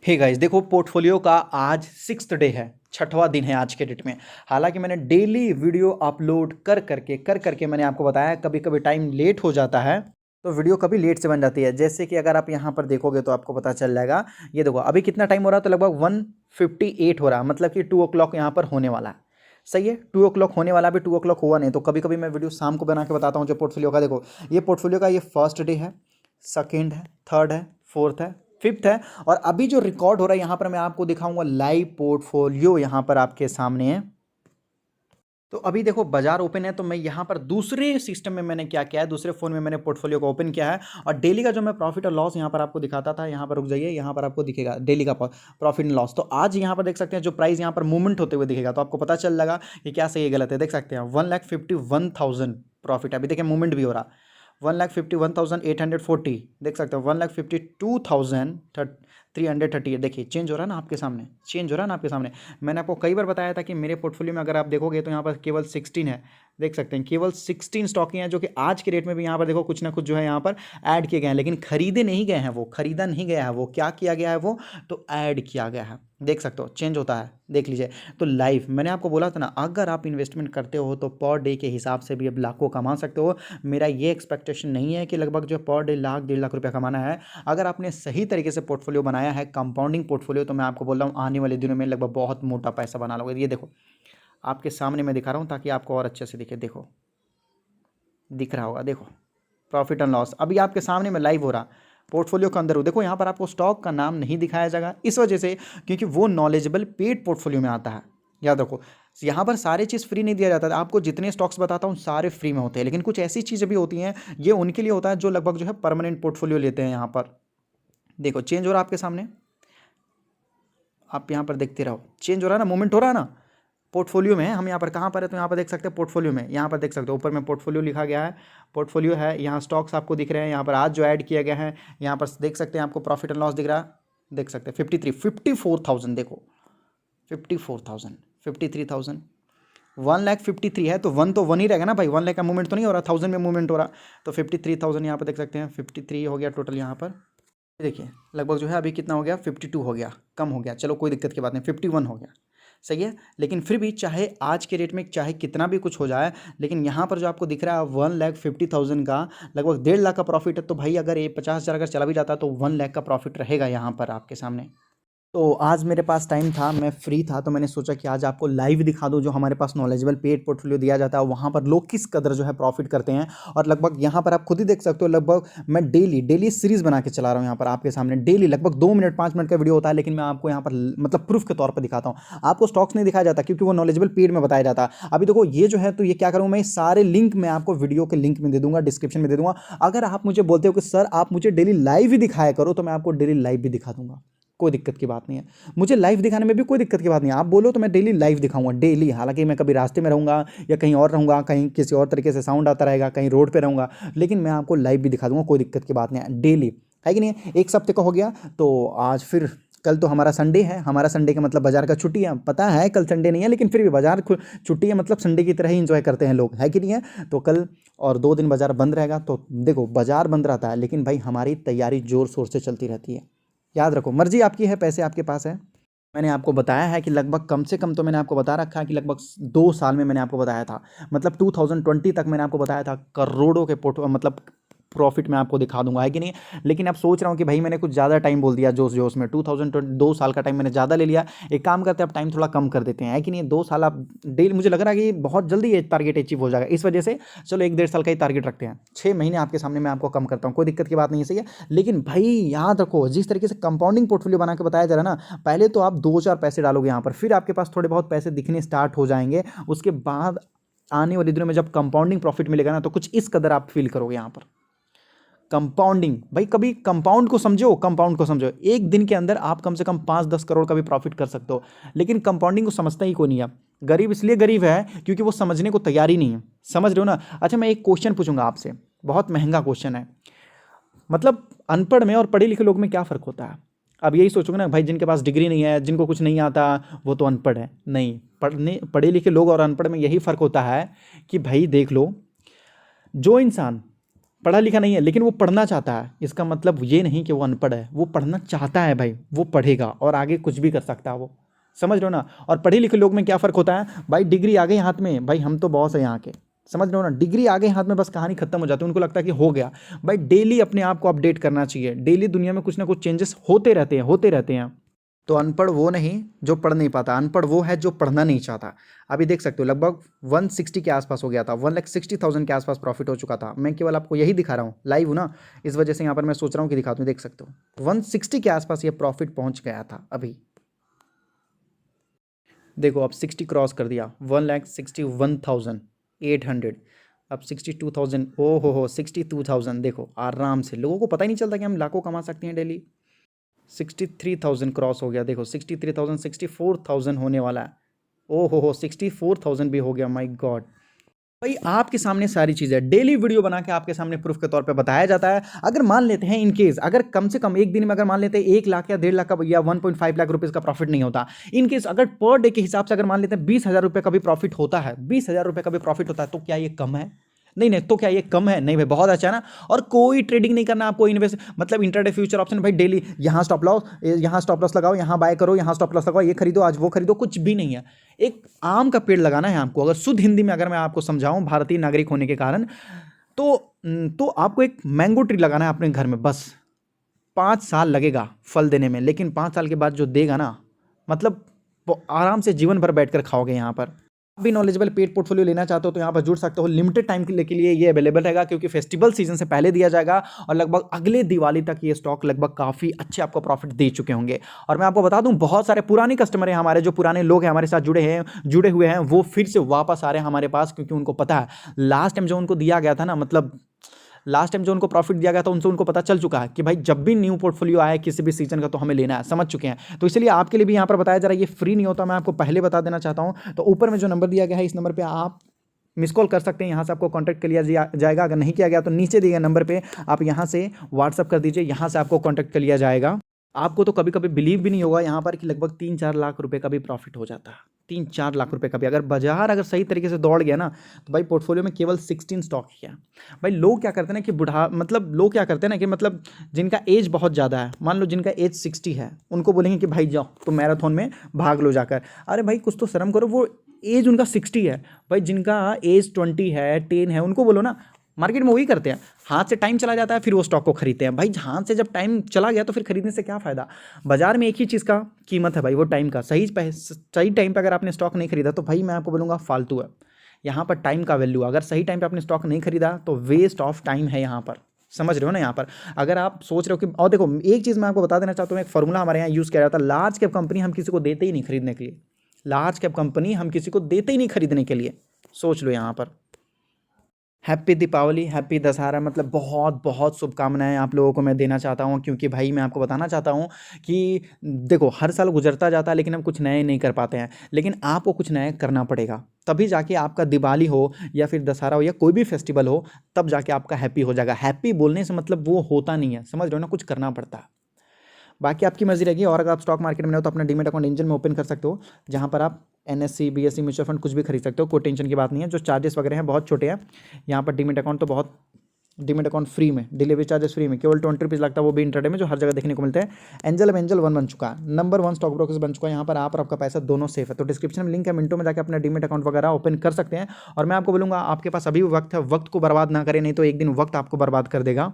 Hey guys, देखो portfolio का आज 6th डे है, छठवां दिन है आज के डेट में। हालांकि मैंने डेली वीडियो अपलोड कर करके मैंने आपको बताया कभी कभी टाइम लेट हो जाता है तो वीडियो कभी लेट से बन जाती है। जैसे कि अगर आप यहाँ पर देखोगे तो आपको पता चल जाएगा। ये देखो अभी कितना टाइम हो रहा है, तो लगभग 1:58 हो रहा है, मतलब कि 2 o'clock यहाँ पर होने वाला है। सही है, 2 o'clock होने वाला, अभी 2 o'clock हुआ नहीं। तो कभी कभी मैं वीडियो शाम को बना के बताता हूँ जो पोर्टफोलियो का। देखो ये पोर्टफोलियो का ये फर्स्ट डे है, सेकेंड है, थर्ड है, फोर्थ है, फिफ्थ है। और अभी जो रिकॉर्ड हो रहा है यहाँ पर मैं आपको दिखाऊंगा लाइव पोर्टफोलियो यहाँ पर आपके सामने है। तो अभी देखो बाजार ओपन है, तो मैं यहाँ पर दूसरे सिस्टम में मैंने क्या किया है, दूसरे फोन में मैंने पोर्टफोलियो को ओपन किया है। और डेली का जो मैं प्रॉफिट और लॉस यहाँ पर आपको दिखाता था, यहाँ पर रुक जाइए, यहाँ पर आपको दिखेगा डेली का प्रॉफिट एंड लॉस। तो आज यहाँ पर देख सकते हैं जो प्राइस यहाँ पर मूवमेंट होते हुए दिखेगा, तो आपको पता चल लगा कि क्या सही है गलत है। देख सकते हैं 1,51,000 प्रॉफिट है। अभी देखिए मूवमेंट भी हो रहा, 1,51,840। देख सकते हो 1,52,330। देखिए चेंज हो रहा है ना आपके सामने, चेंज हो रहा है ना आपके सामने। मैंने आपको कई बार बताया था कि मेरे पोर्टफोलियो में अगर आप देखोगे तो यहाँ पर केवल 16 है। देख सकते हैं केवल 16 स्टॉक ही हैं, जो कि आज के रेट में भी यहाँ पर देखो कुछ ना कुछ जो है यहाँ पर ऐड किए गए हैं, लेकिन खरीदे नहीं गए हैं। वो खरीदा नहीं गया है, वो क्या किया गया है, वो तो ऐड किया गया है। देख सकते हो चेंज होता है, देख लीजिए। तो लाइव मैंने आपको बोला था ना, अगर आप इन्वेस्टमेंट करते हो तो पर डे के हिसाब से भी अब लाखों कमा सकते हो। मेरा ये एक्सपेक्टेशन नहीं है कि लगभग जो पर डे लाख 1.5 लाख रुपया कमाना है। अगर आपने सही तरीके से पोर्टफोलियो बनाया है, कंपाउंडिंग पोर्टफोलियो, तो मैं आपको बोल रहा हूँ आने वाले दिनों में लगभग बहुत मोटा पैसा बना लोगे। ये देखो आपके सामने मैं दिखा रहा हूँ ताकि आपको और अच्छे से दिखे। देखो दिख रहा होगा, देखो प्रॉफिट एंड लॉस अभी आपके सामने में लाइव हो रहा। पोर्टफोलियो के अंदर हो, देखो यहाँ पर आपको स्टॉक का नाम नहीं दिखाया जाएगा, इस वजह से क्योंकि वो नॉलेजेबल पेड पोर्टफोलियो में आता है। याद रखो यहाँ पर सारे चीज़ फ्री नहीं दिया जाता है। आपको जितने स्टॉक्स बताता हूँ सारे फ्री में होते हैं, लेकिन कुछ ऐसी चीज़ें भी होती हैं, ये उनके लिए होता है जो लगभग जो है परमानेंट पोर्टफोलियो लेते हैं। यहाँ पर देखो चेंज हो रहा है आपके सामने, आप यहाँ पर देखते रहो, चेंज हो रहा है ना, मूवमेंट हो रहा है ना। पोर्टफोलियो में हम यहाँ पर कहाँ पर है, तो यहाँ पर देख सकते हैं पोर्टफोलियो में, यहाँ पर देख सकते हो ऊपर में पोर्टफोलियो लिखा गया है, पोर्टफोलियो है। यहाँ स्टॉक्स आपको दिख रहे हैं, यहाँ पर आज जो ऐड किया गया है, यहाँ पर देख सकते हैं आपको प्रॉफिट एंड लॉस दिख रहा है। देख सकते हैं 54,000, देखो 54,000, 53,000, 1,53,000 है, तो वन तो वन ही रहेगा ना भाई। 1 लाख का मूवमेंट तो नहीं हो रहा, 1000 में मूवमेंट हो रहा। तो 53,000 यहाँ पर देख सकते हैं, 53 हो गया टोटल यहाँ पर। देखिए लगभग जो है अभी कितना हो गया, 52 हो गया, कम हो गया, चलो कोई दिक्कत की बात नहीं, 51 हो गया। सही है, लेकिन फिर भी चाहे आज के रेट में चाहे कितना भी कुछ हो जाए, लेकिन यहाँ पर जो आपको दिख रहा है 1,50,000 का लगभग 1.5 लाख का प्रॉफिट है। तो भाई अगर ये 50,000 अगर चला भी जाता है तो 1 लाख का प्रॉफिट रहेगा यहाँ पर आपके सामने। तो आज मेरे पास टाइम था, मैं फ्री था, तो मैंने सोचा कि आज आपको लाइव दिखा दूं जो हमारे पास नॉलेजेबल पेड पोर्टफोलियो दिया जाता है, वहाँ पर लोग किस कदर जो है प्रॉफिट करते हैं। और लगभग यहाँ पर आप खुद ही देख सकते हो, लगभग मैं डेली सीरीज बना के चला रहा हूँ यहाँ पर आपके सामने। डेली लगभग 2 मिनट 5 मिनट का वीडियो होता है, लेकिन मैं आपको यहाँ पर मतलब प्रूफ के तौर पर दिखाता हूँ। आपको स्टॉक्स नहीं दिखाया जाता क्योंकि वो नॉलेजेबल पेड में बताया जाता है। अभी देखो ये जो है, तो ये क्या करूँ मैं, सारे लिंक मैं आपको वीडियो के लिंक में दे दूंगा, डिस्क्रिप्शन में दे दूंगा। अगर आप मुझे बोलते हो कि सर आप मुझे डेली लाइव ही दिखाया करो, तो मैं आपको डेली लाइव भी दिखा दूंगा, कोई दिक्कत की बात नहीं है। मुझे लाइव दिखाने में भी कोई दिक्कत की बात नहीं है, आप बोलो तो मैं डेली लाइव दिखाऊंगा, डेली। हालांकि मैं कभी रास्ते में रहूंगा या कहीं और रहूंगा, कहीं किसी और तरीके से साउंड आता रहेगा, कहीं रोड पे रहूंगा, लेकिन मैं आपको लाइव भी दिखा दूंगा, कोई दिक्कत की बात नहीं है, डेली। है कि नहीं, एक हफ्ते का हो गया, तो आज फिर कल तो हमारा संडे है। हमारा संडे का मतलब बाजार का छुट्टी है, पता है कल संडे नहीं है, लेकिन फिर भी बाजार छुट्टी है, मतलब संडे की तरह ही इंजॉय करते हैं लोग, है कि नहीं है। तो कल और 2 दिन बाजार बंद रहेगा। तो देखो बाजार बंद रहता है, लेकिन भाई हमारी तैयारी जोर शोर से चलती रहती है। याद रखो मर्जी आपकी है, पैसे आपके पास है। मैंने आपको बताया है कि लगभग कम से कम, तो मैंने आपको बता रखा है कि लगभग 2 साल में मैंने आपको बताया था, मतलब 2020 तक मैंने आपको बताया था करोड़ों के मतलब प्रॉफिट मैं आपको दिखा दूंगा, है कि नहीं। लेकिन अब सोच रहा हूँ कि भाई मैंने कुछ ज़्यादा टाइम बोल दिया जोश जोश में, 2020 2 साल का टाइम मैंने ज़्यादा ले लिया। एक काम करते हैं, अब टाइम थोड़ा कम कर देते हैं, है कि नहीं। 2 साल आप डेली, मुझे लग रहा है कि बहुत जल्दी ये टारगेट अचीव हो जाएगा, इस वजह से चलो 1-1.5 साल का ही टारगेट रखते हैं। 6 महीने आपके सामने मैं आपको कम करता हूँ, कोई दिक्कत की बात नहीं है, सही है। लेकिन भाई याद रखो, जिस तरीके से कंपाउंडिंग पोर्टफोलियो बना के बताया जा रहा है ना, पहले तो आप 2-4 पैसे डालोगे यहाँ पर, फिर आपके पास थोड़े बहुत पैसे दिखने स्टार्ट हो जाएंगे। उसके बाद आने वाले दिनों में जब कंपाउंडिंग प्रॉफिट मिलेगा ना, तो कुछ इस कदर आप फील करोगे यहाँ पर। कंपाउंडिंग भाई, कभी कंपाउंड को समझो, कंपाउंड को समझो, एक दिन के अंदर आप कम से कम 5-10 करोड़ का भी प्रॉफिट कर सकते हो। लेकिन कंपाउंडिंग को समझता ही कोई नहीं है। गरीब इसलिए गरीब है क्योंकि वो समझने को तैयार ही नहीं है, समझ रहे हो ना। अच्छा मैं एक क्वेश्चन पूछूंगा आपसे, बहुत महंगा क्वेश्चन है, मतलब अनपढ़ में और पढ़े लिखे लोग में क्या फ़र्क होता है। अब यही सोचोगे ना भाई, जिनके पास डिग्री नहीं है, जिनको कुछ नहीं आता, वो तो अनपढ़ है। नहीं, पढ़े लिखे लोग और अनपढ़ में यही फ़र्क होता है कि भाई देख लो, जो इंसान पढ़ा लिखा नहीं है लेकिन वो पढ़ना चाहता है, इसका मतलब ये नहीं कि वो अनपढ़ है, वो पढ़ना चाहता है भाई, वो पढ़ेगा और आगे कुछ भी कर सकता है वो, समझ रहे हो ना। और पढ़े लिखे लोग में क्या फ़र्क होता है भाई, डिग्री आ गई हाथ में, भाई हम तो बॉस है यहाँ के, समझ रहे हो ना, डिग्री आ गई हाथ में बस कहानी खत्म हो जाती है, उनको लगता है कि हो गया। भाई डेली अपने आप को अपडेट करना चाहिए, डेली दुनिया में कुछ ना कुछ चेंजेस होते रहते हैं, होते रहते हैं। तो अनपढ़ वो नहीं जो पढ़ नहीं पाता, अनपढ़ वो है जो पढ़ना नहीं चाहता। अभी देख सकते हो लगभग 160 के आसपास हो गया था, 1,60,000 के आसपास प्रॉफिट हो चुका था। मैं केवल आपको यही दिखा रहा हूँ, लाइव हूँ ना, इस वजह से यहाँ पर मैं सोच रहा हूँ कि दिखा दूँ। देख सकते हो 160 के आसपास ये प्रॉफिट पहुँच गया था अभी। देखो अब 60 क्रॉस कर दिया, 1,61,800, अब 62,000, ओ हो 62,000। देखो आराम से, लोगों को पता ही नहीं चलता कि हम लाखों कमा सकते हैं डेली। 63,000 क्रॉस हो गया, देखो 63,000, 64,000 होने वाला है, ओ हो 64,000 भी हो गया, माय गॉड। भाई आपके सामने सारी चीज़ें डेली वीडियो बना के आपके सामने प्रूफ के तौर पे बताया जाता है। अगर मान लेते हैं इन केस, अगर कम से कम एक दिन में अगर मान लेते हैं 1 लाख या 1.5 लाख का या 1.5 लाख रुपीज़ का प्रॉफिट नहीं होता, इन केस अगर पर डे के हिसाब से अगर मान लेते हैं 20,000 रुपये का भी प्रॉफिट होता है, 20,000 रुपये का भी प्रॉफिट होता है, तो क्या ये कम है? नहीं नहीं, तो क्या ये कम है? नहीं भाई, बहुत अच्छा है ना। और कोई ट्रेडिंग नहीं करना आपको, इन्वेस्ट मतलब इंट्राडे फ्यूचर ऑप्शन भाई डेली यहाँ स्टॉप लॉस लगाओ, यहाँ बाय करो, यहाँ स्टॉप लॉस लगाओ, ये खरीदो आज वो खरीदो, कुछ भी नहीं है। एक आम का पेड़ लगाना है आपको, अगर शुद्ध हिंदी में अगर मैं आपको समझाऊं भारतीय नागरिक होने के कारण, तो आपको एक मैंगो ट्री लगाना है अपने घर में बस। 5 साल लगेगा फल देने में, लेकिन 5 साल के बाद जो देगा ना, मतलब वो आराम से जीवन भर बैठकर खाओगे यहाँ पर। आप भी नॉलेजेबल पेड पोर्टफोलियो लेना चाहते हो तो यहाँ पर जुड़ सकते हो। लिमिटेड टाइम के लिए ये अवेलेबल रहेगा, क्योंकि फेस्टिवल सीजन से पहले दिया जाएगा और लगभग अगले दिवाली तक ये स्टॉक लगभग काफ़ी अच्छे आपको प्रॉफिट दे चुके होंगे। और मैं आपको बता दूं, बहुत सारे पुराने कस्टमर हैं हमारे, जो पुराने लोग हैं हमारे साथ जुड़े हुए हैं, वो फिर से वापस आ रहे हैं हमारे पास, क्योंकि उनको पता है लास्ट टाइम जो उनको दिया गया था ना, मतलब लास्ट टाइम जो उनको प्रॉफिट दिया गया था, उनको पता चल चुका है कि भाई जब भी न्यू पोर्टफोलियो आए किसी भी सीजन का तो हमें लेना है, समझ चुके हैं। तो इसलिए आपके लिए भी यहाँ पर बताया जा रहा है, ये फ्री नहीं होता, मैं आपको पहले बता देना चाहता हूँ। तो ऊपर में जो नंबर दिया गया है, इस नंबर पर आप मिस कॉल कर सकते हैं, यहाँ से आपको कांटेक्ट कर लिया जाएगा। अगर नहीं किया गया तो नीचे दिए गए नंबर पे आप यहाँ से व्हाट्सअप कर दीजिए, यहाँ से आपको कांटेक्ट कर लिया जाएगा। आपको तो कभी कभी बिलीव भी नहीं होगा यहाँ पर कि लगभग 3-4 लाख रुपए का भी प्रॉफिट हो जाता है। 3-4 लाख रुपए का भी, अगर बाजार अगर सही तरीके से दौड़ गया ना, तो भाई पोर्टफोलियो में केवल 16 स्टॉक ही है। भाई लोग क्या करते हैं ना कि लोग क्या करते हैं ना कि मतलब जिनका एज बहुत ज़्यादा है, मान लो जिनका एज 60 है, उनको बोलेंगे कि भाई जाओ तो मैराथन में भाग लो जाकर। अरे भाई कुछ तो शर्म करो, वो एज उनका 60 है। भाई जिनका एज 20 है, 10 है, उनको बोलो ना। मार्केट में वही करते हैं, हाथ से टाइम चला जाता है फिर वो स्टॉक को खरीदते हैं। भाई हाथ से जब टाइम चला गया तो फिर खरीदने से क्या फ़ायदा। बाजार में एक ही चीज़ का कीमत है भाई, वो टाइम का। सही टाइम पर अगर आपने स्टॉक नहीं खरीदा तो भाई मैं आपको बोलूँगा फालतू है। यहाँ पर टाइम का वैल्यू, अगर सही टाइम पे आपने स्टॉक नहीं खरीदा तो वेस्ट ऑफ टाइम है यहाँ पर, समझ रहे हो ना। यहाँ पर अगर आप सोच रहे हो कि, और देखो एक चीज़ मैं आपको बता देना चाहता हूँ, एक फॉर्मूला हमारे यहाँ यूज़ किया जाता है, लार्ज कैप कंपनी हम किसी को देते ही नहीं खरीदने के लिए। लार्ज कैप कंपनी हम किसी को देते ही नहीं खरीदने के लिए, सोच लो यहाँ पर। हैप्पी दीपावली, हैप्पी दशहरा, मतलब बहुत बहुत शुभकामनाएं आप लोगों को मैं देना चाहता हूं, क्योंकि भाई मैं आपको बताना चाहता हूं कि देखो हर साल गुजरता जाता है लेकिन हम कुछ नए नहीं कर पाते हैं, लेकिन आपको कुछ नया करना पड़ेगा, तभी जाके आपका दिवाली हो या फिर दशहरा हो या कोई भी फेस्टिवल हो, तब जाके आपका हैप्पी हो जाएगा। हैप्पी बोलने से मतलब वो होता नहीं है, समझ रहे हो ना, कुछ करना पड़ता है। बाकी आपकी मर्जी रहेगी। और अगर आप स्टॉक मार्केट में हो तो अपना डीमेट अकाउंट एंजल में ओपन कर सकते हो, जहाँ पर आप एनएससी बीएससी म्यूचुअल फंड कुछ भी खरीद सकते हो, कोई टेंशन की बात नहीं है। जो चार्जेस वगैरह हैं बहुत छोटे हैं यहाँ पर। डीमेट अकाउंट फ्री में, डिलीवरी चार्जेस फ्री में, केवल 20 रुपीज़ लगता है, वो भी इंटरडे में, जो हर जगह देखने को मिलता है। एंजल अब एंजल 1 बन चुका है, नंबर 1 स्टॉक ब्रोकर बन चुका है। यहाँ पर आप और आपका पैसा दोनों सेफ है। तो डिस्क्रिप्शन में लिंक है, मिनटों में जाकर अपना डीमेट अकाउंट वगैरह ओपन कर सकते हैं। और मैं आपको बोलूँगा आपके पास अभी भी वक्त है, वक्त को बर्बाद ना करें, नहीं तो एक दिन वक्त आपको बर्बाद कर देगा।